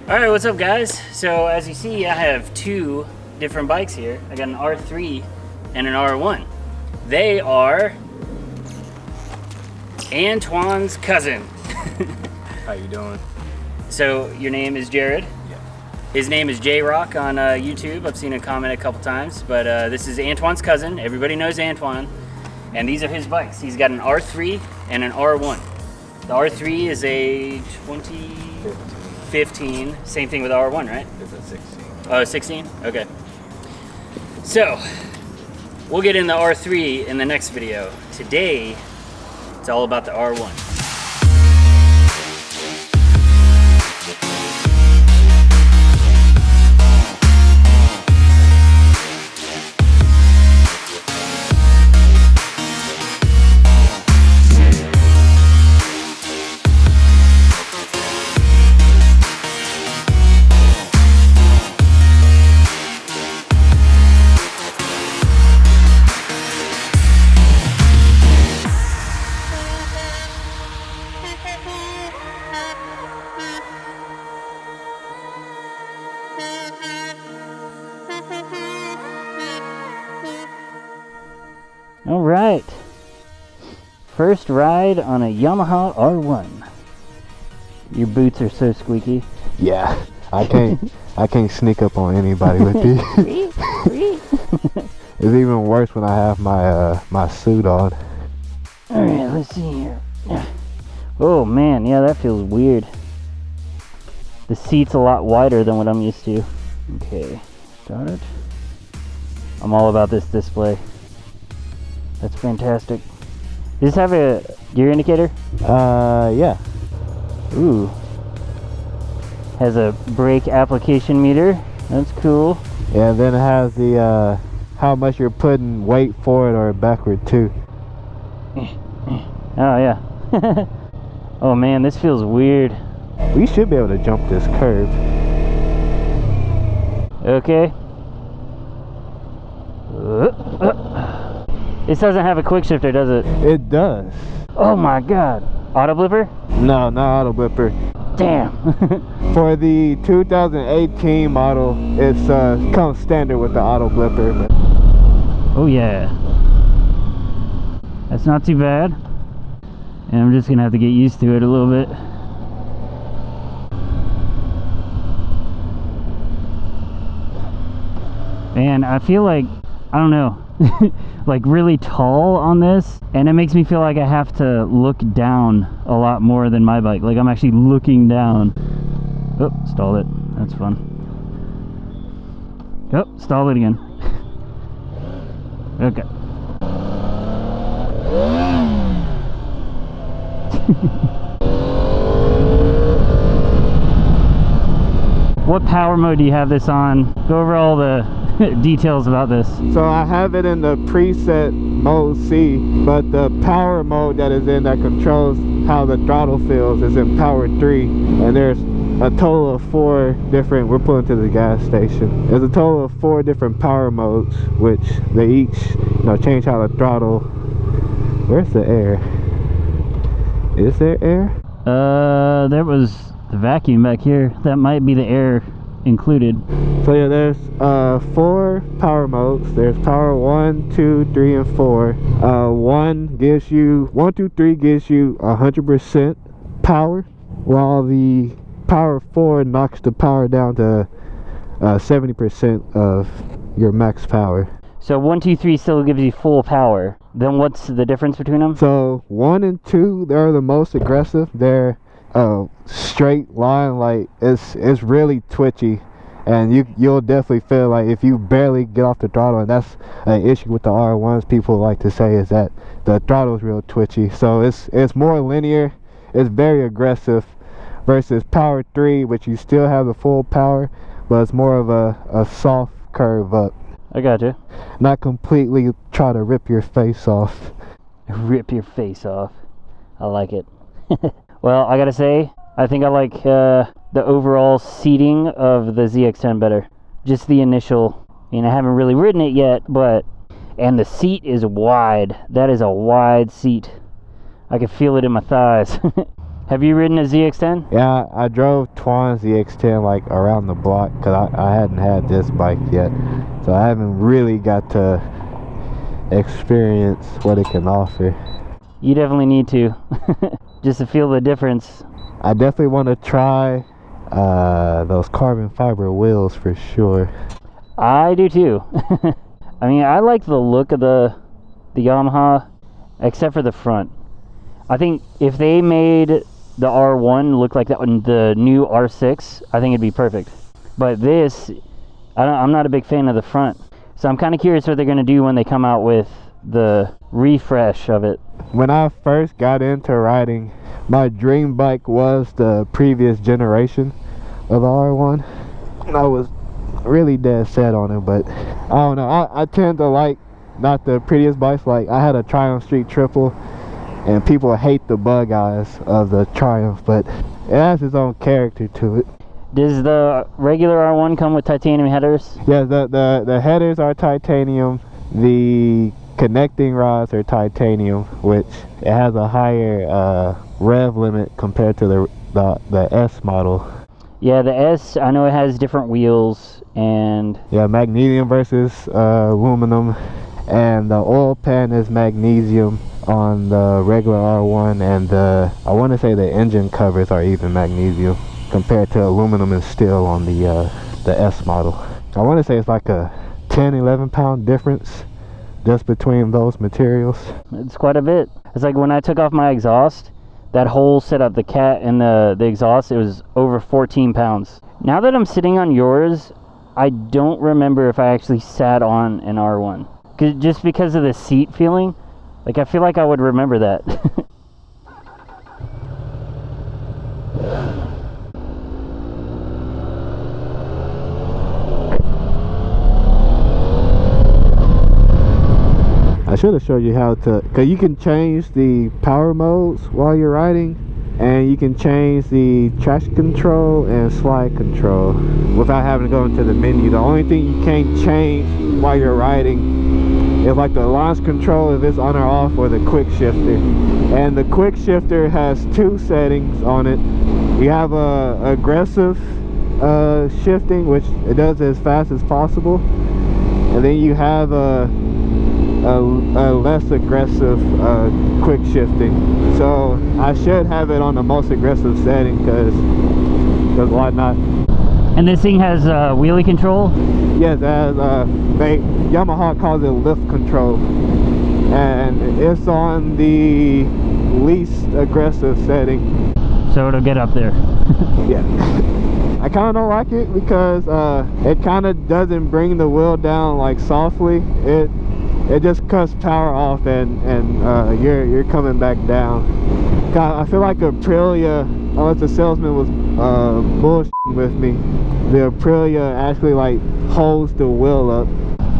Alright, what's up guys? So as you see, I have two different bikes here. I got an R3 and an R1. They are Antowan's cousin. How you doing? So your name is Jared? Yeah. His name is J-Rock on YouTube. I've seen a comment a couple times, but this is Antowan's cousin. Everybody knows Antowan. And these are his bikes. He's got an R3 and an R1. The R3 is a 2015. Same thing with the R1, right? It's a 16. Oh, 16? Okay. So, we'll get in the R3 in the next video. Today, it's all about the R1. All right, first ride on a Yamaha R1. Your boots are so squeaky. Yeah, I can't sneak up on anybody with these. It's even worse when I have my suit on. All right, let's see here. Oh man, yeah, that feels weird. The seat's a lot wider than what I'm used to. Okay, got it. I'm all about this display. That's fantastic. Does this have a gear indicator? Yeah. Ooh. Has a brake application meter. That's cool. Yeah, then it has the how much you're putting weight forward or backward too. Oh yeah. Oh man, this feels weird. We should be able to jump this curve. Okay. This doesn't have a quick shifter, does it? It does. Oh my god. Auto blipper? No, not auto blipper. Damn. For the 2018 model, it's comes standard with the auto blipper. Oh yeah. That's not too bad. And I'm just gonna have to get used to it a little bit. And I feel like, I don't know, like really tall on this, and it makes me feel like I have to look down a lot more than my bike. Like I'm actually looking down. Oh, stalled it. That's fun. Oh, stalled it again. Okay. What power mode do you have this on? Go over all the details about this. So I have it in the preset mode C, but the power mode that is in that controls how the throttle feels is in power 3, and there's a total of 4 different, we're pulling to the gas station, there's a total of 4 different power modes, which they each change how the throttle. Where's the air? Is there air? There was the vacuum back here. That might be the air included. So yeah, there's 4 power modes. There's power 1, 2, 3, and 4. 1 gives you 1, 2, 3 gives you 100% power, while the power 4 knocks the power down to 70% of your max power. So 1, 2, 3 still gives you full power. Then what's the difference between them? So 1 and 2, they're the most aggressive. They're straight line, like it's really twitchy, and you'll definitely feel like if you barely get off the throttle, and that's an issue with the R1s. People like to say is that the throttle is real twitchy. So it's more linear, it's very aggressive, versus power 3, which you still have the full power, but it's more of a soft curve up. I gotcha. Not completely try to rip your face off. Rip your face off. I like it. Well, I gotta say, I think I like the overall seating of the ZX-10 better. Just the initial, I haven't really ridden it yet, but, and the seat is wide. That is a wide seat. I can feel it in my thighs. Have you ridden a ZX-10? Yeah, I drove Twan's ZX-10 like around the block because I hadn't had this bike yet, so I haven't really got to experience what it can offer. You definitely need to, just to feel the difference. I definitely want to try those carbon fiber wheels for sure. I do too. I mean, I like the look of the Yamaha, except for the front. I think if they made the R1 look like that one, the new R6, I think it'd be perfect. But this, I'm not a big fan of the front. So I'm kind of curious what they're going to do when they come out with the refresh of it. When I first got into riding, my dream bike was the previous generation of the R1. I was really dead set on it, but I don't know. I tend to like not the prettiest bikes. Like I had a Triumph Street Triple, and people hate the bug eyes of the Triumph, but it has its own character to it. Does the regular R1 come with titanium headers? Yeah, the headers are titanium. The connecting rods are titanium, which it has a higher rev limit compared to the S model. Yeah, the S, I know it has different wheels, and yeah, magnesium versus aluminum, and the oil pan is magnesium on the regular R1, and I want to say the engine covers are even magnesium compared to aluminum and steel on the S model. I want to say it's like a 10-11 pound difference just between those materials. It's quite a bit. It's like when I took off my exhaust, that whole setup, the cat and the exhaust, it was over 14 pounds. Now that I'm sitting on yours, I don't remember if I actually sat on an R1. Just because of the seat feeling, like I feel like I would remember that. I should have showed you how to, because you can change the power modes while you're riding, and you can change the traction control and slide control without having to go into the menu. The only thing you can't change while you're riding is like the launch control, if it's on or off, or the quick shifter. And the quick shifter has two settings on it. You have a aggressive shifting, which it does as fast as possible, and then you have a less aggressive quick shifting. So I should have it on the most aggressive setting, because why not? And this thing has wheelie control? Yes, as Yamaha calls it lift control, and it's on the least aggressive setting. So it'll get up there. Yeah. I kind of don't like it because it kind of doesn't bring the wheel down like softly. It just cuts power off, and you're coming back down. God, I feel like Aprilia, unless the salesman was bullshitting with me, the Aprilia actually like holds the wheel up.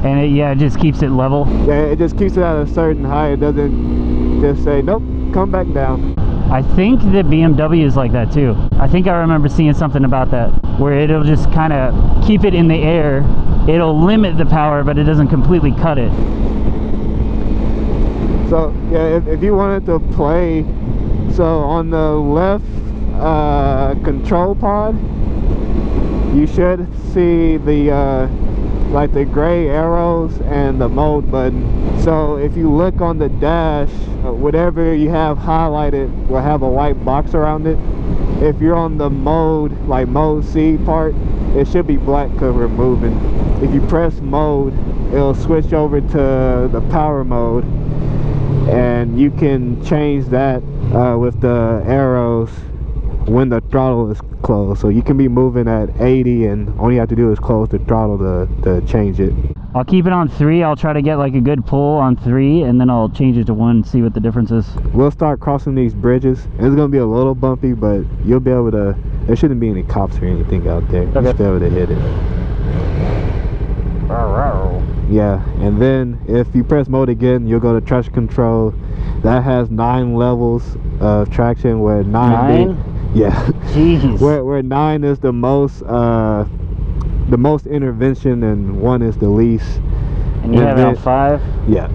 And it just keeps it level? Yeah, it just keeps it at a certain height. It doesn't just say, nope, come back down. I think that BMW is like that too. I think I remember seeing something about that, where it'll just kind of keep it in the air. It'll limit the power, but it doesn't completely cut it. So yeah, if you wanted to play, so on the left control pod, you should see the like the gray arrows and the mode button. So if you look on the dash, whatever you have highlighted will have a white box around it. If you're on the mode, like mode C part, it should be black because we're moving. If you press mode, it'll switch over to the power mode, and you can change that with the arrows when the throttle is closed. So you can be moving at 80, and all you have to do is close the throttle to change it. I'll keep it on 3. I'll try to get like a good pull on 3, and then I'll change it to 1 and see what the difference is. We'll start crossing these bridges. It's gonna be a little bumpy, but you'll be able to, there shouldn't be any cops or anything out there. Okay. You'll be able to hit it. Yeah, and then if you press mode again, you'll go to traction control. That has 9 levels of traction, where 9? Yeah. Jeez. Where 9 is the most intervention, and 1 is the least. And you have it on 5? Yeah.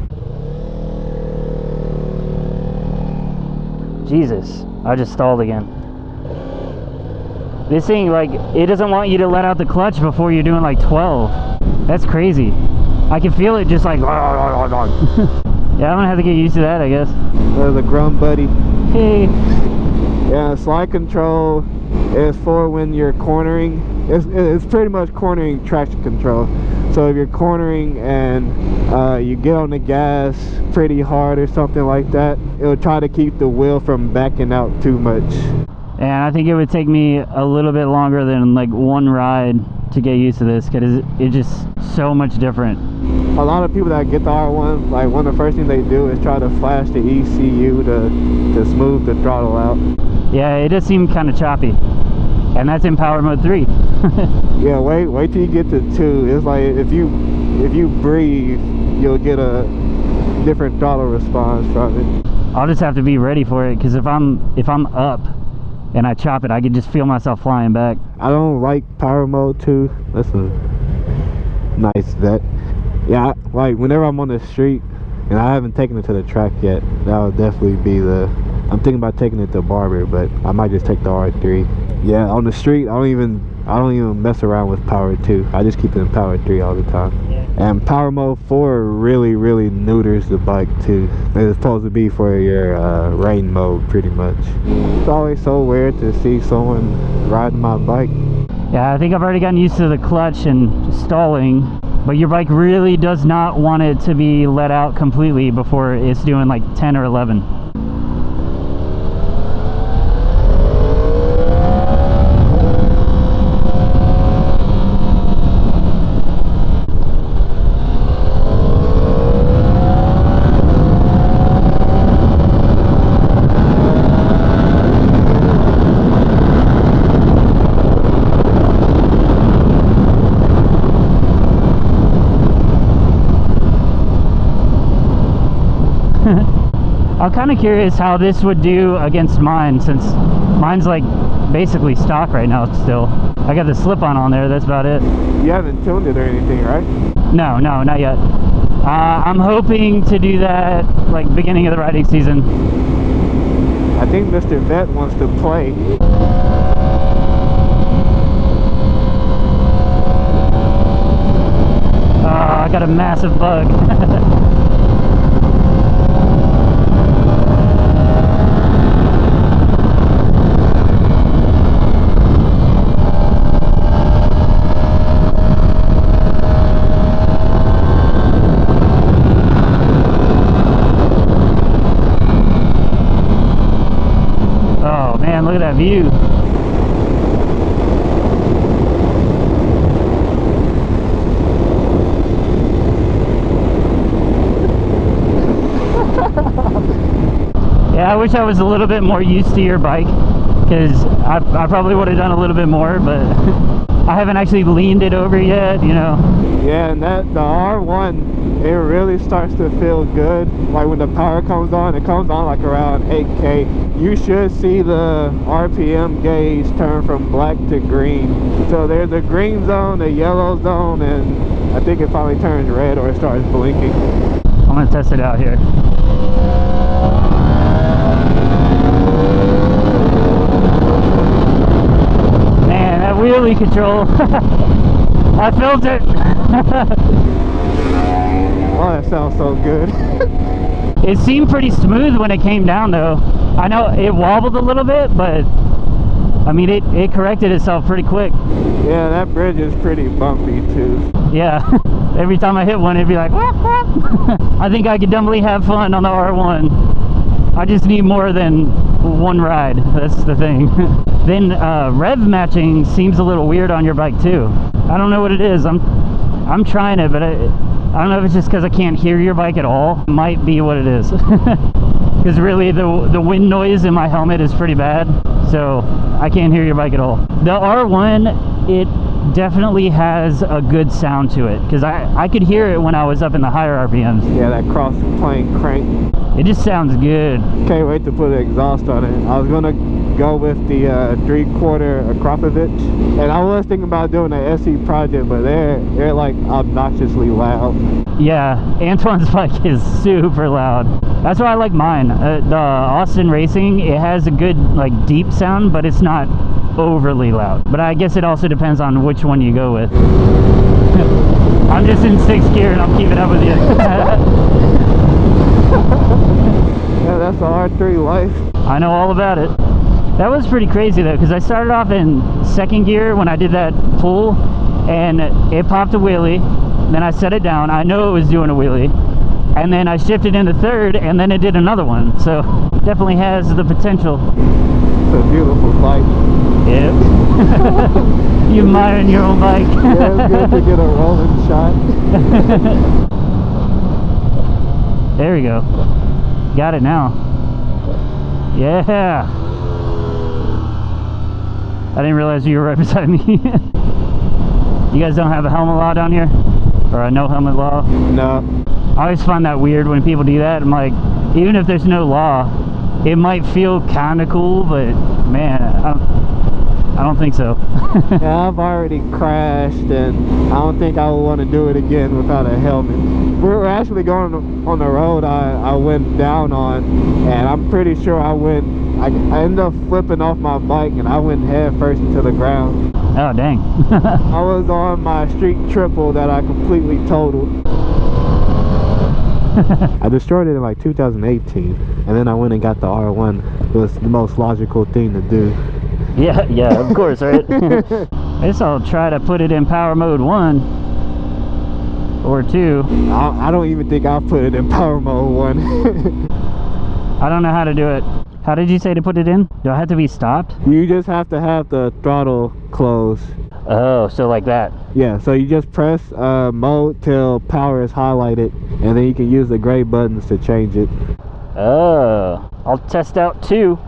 Jesus. I just stalled again. This thing, like, it doesn't want you to let out the clutch before you're doing like 12. That's crazy. I can feel it just like yeah, I'm gonna have to get used to that, I guess. There's a Grum Buddy. Hey. Yeah, slide control is for when you're cornering. It's pretty much cornering traction control. So if you're cornering and you get on the gas pretty hard or something like that, it'll try to keep the wheel from backing out too much. And I think it would take me a little bit longer than like one ride to get used to this, because it's just so much different. A lot of people that get the R1, like one of the first things they do is try to flash the ECU to smooth the throttle out. Yeah, it does seem kind of choppy, and that's in power mode 3. Yeah, wait till you get to 2. It's like if you breathe, you'll get a different throttle response from it. I'll just have to be ready for it, because if I'm up and I chop it, I can just feel myself flying back. I don't like power mode 2. That's a nice vet. Yeah, like whenever I'm on the street, and I haven't taken it to the track yet, that would definitely be I'm thinking about taking it to Barber, but I might just take the R3. Yeah, on the street, I don't even mess around with power 2. I just keep it in power 3 all the time. Yeah. And power mode 4 really neuters the bike too. It's supposed to be for your rain mode pretty much. It's always so weird to see someone riding my bike. Yeah, I think I've already gotten used to the clutch and stalling, but your bike really does not want it to be let out completely before it's doing like 10 or 11. I'm kind of curious how this would do against mine, since mine's like basically stock right now still. I got the slip-on on there, that's about it. You haven't tuned it or anything, right? No, not yet. I'm hoping to do that like beginning of the riding season. I think Mr. Vet wants to play. I got a massive bug. Oh man, look at that view. Yeah, I wish I was a little bit more used to your bike, because I probably would have done a little bit more, but I haven't actually leaned it over yet, you know. Yeah, and the R1, it really starts to feel good. Like when the power comes on, it comes on like around 8K. You should see the RPM gauge turn from black to green. So there's a green zone, a yellow zone, and I think it finally turns red or it starts blinking. I'm gonna test it out here. Man, that wheelie control. I felt it. Oh, that sounds so good. It seemed pretty smooth when it came down though. I know it wobbled a little bit, but I mean it corrected itself pretty quick. Yeah, that bridge is pretty bumpy too. Yeah. Every time I hit one, it'd be like, whoop, whoop. I think I could definitely have fun on the R1. I just need more than one ride. That's the thing. Then rev matching seems a little weird on your bike too. I don't know what it is. I'm trying it, but I don't know if it's just because I can't hear your bike at all. Might be what it is. Because really the wind noise in my helmet is pretty bad, so I can't hear your bike at all. The R1, it definitely has a good sound to it, because I could hear it when I was up in the higher RPMs. Yeah, that cross plane crank. It just sounds good. Can't wait to put an exhaust on it. I was gonna go with the 3/4 Akropovich. And I was thinking about doing an SE project, but they're like obnoxiously loud. Yeah, Antowan's bike is super loud. That's why I like mine. The Austin Racing, it has a good like deep sound, but it's not overly loud. But I guess it also depends on which one you go with. I'm just in 6th gear and I'm keeping up with you. Yeah, that's the R3 life. I know all about it. That was pretty crazy though, because I started off in 2nd gear when I did that pull, and it popped a wheelie. Then I set it down. I know it was doing a wheelie, and then I shifted into 3rd, and then it did another one. So definitely has the potential. It's a beautiful bike. Yep. You admiring your own bike. Yeah, it's good to get a rolling shot. There we go. Got it now. Yeah. I didn't realize you were right beside me. You guys don't have a helmet law down here? Or a no helmet law? No. I always find that weird when people do that. I'm like, even if there's no law, it might feel kind of cool, but man, I don't think so. Yeah, I've already crashed, and I don't think I would want to do it again without a helmet. We're actually going on the road I went down on, and I'm pretty sure I ended up flipping off my bike, and I went head first into the ground. Oh, dang. I was on my street triple that I completely totaled. I destroyed it in like 2018, and then I went and got the R1. It was the most logical thing to do. Yeah, of course, right? I guess I'll try to put it in power mode 1 or 2. I don't even think I'll put it in power mode 1. I don't know how to do it. How did you say to put it in? Do I have to be stopped? You just have to have the throttle closed. Oh, so like that. Yeah, so you just press mode till power is highlighted, and then you can use the gray buttons to change it. Oh, I'll test out 2.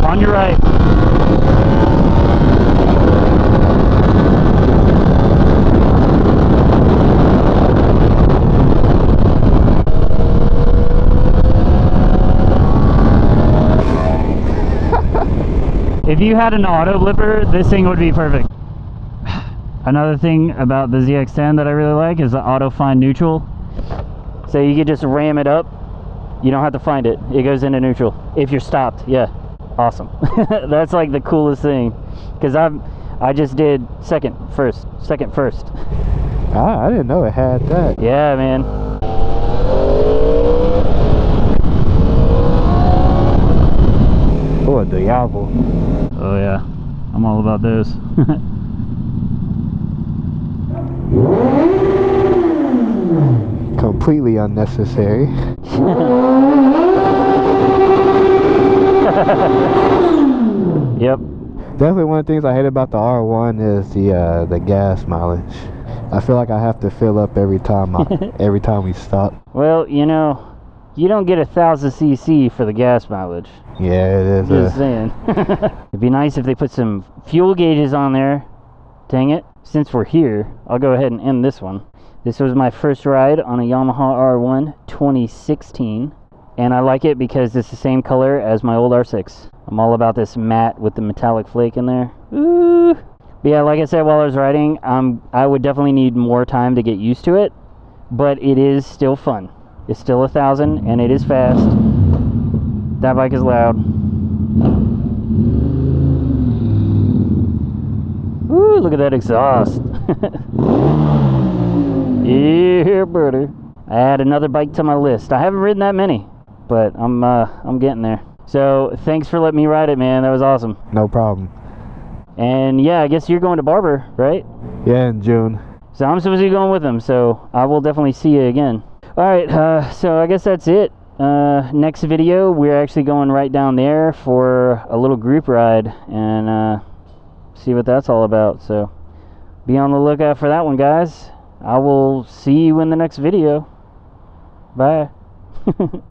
On your right. If you had an auto blipper, this thing would be perfect. Another thing about the ZX10 that I really like is the auto find neutral. So you could just ram it up. You don't have to find it. It goes into neutral if you're stopped. Yeah, awesome. That's like the coolest thing, because I just did second first. I didn't know it had that. Yeah, man. Oh, a Diablo. Oh yeah, I'm all about those. Completely unnecessary. Yep. Definitely one of the things I hate about the R1 is the gas mileage. I feel like I have to fill up every time we stop. Well, you know, you don't get 1,000 cc for the gas mileage. Yeah, it is. Just saying. It'd be nice if they put some fuel gauges on there. Dang it. Since we're here, I'll go ahead and end this one. This was my first ride on a Yamaha R1 2016. And I like it because it's the same color as my old R6. I'm all about this matte with the metallic flake in there. Ooh. But yeah, like I said while I was riding, I would definitely need more time to get used to it. But it is still fun. It's still 1,000 and it is fast. That bike is loud. Ooh, look at that exhaust. Yeah, brother. I add another bike to my list. I haven't ridden that many, but I'm getting there. So thanks for letting me ride it, man. That was awesome. No problem. And yeah, I guess you're going to Barber, right? Yeah, in June. So I'm supposed to be going with him, so I will definitely see you again. Alright, so I guess that's it. Next video, we're actually going right down there for a little group ride and see what that's all about. So be on the lookout for that one, guys. I will see you in the next video. Bye.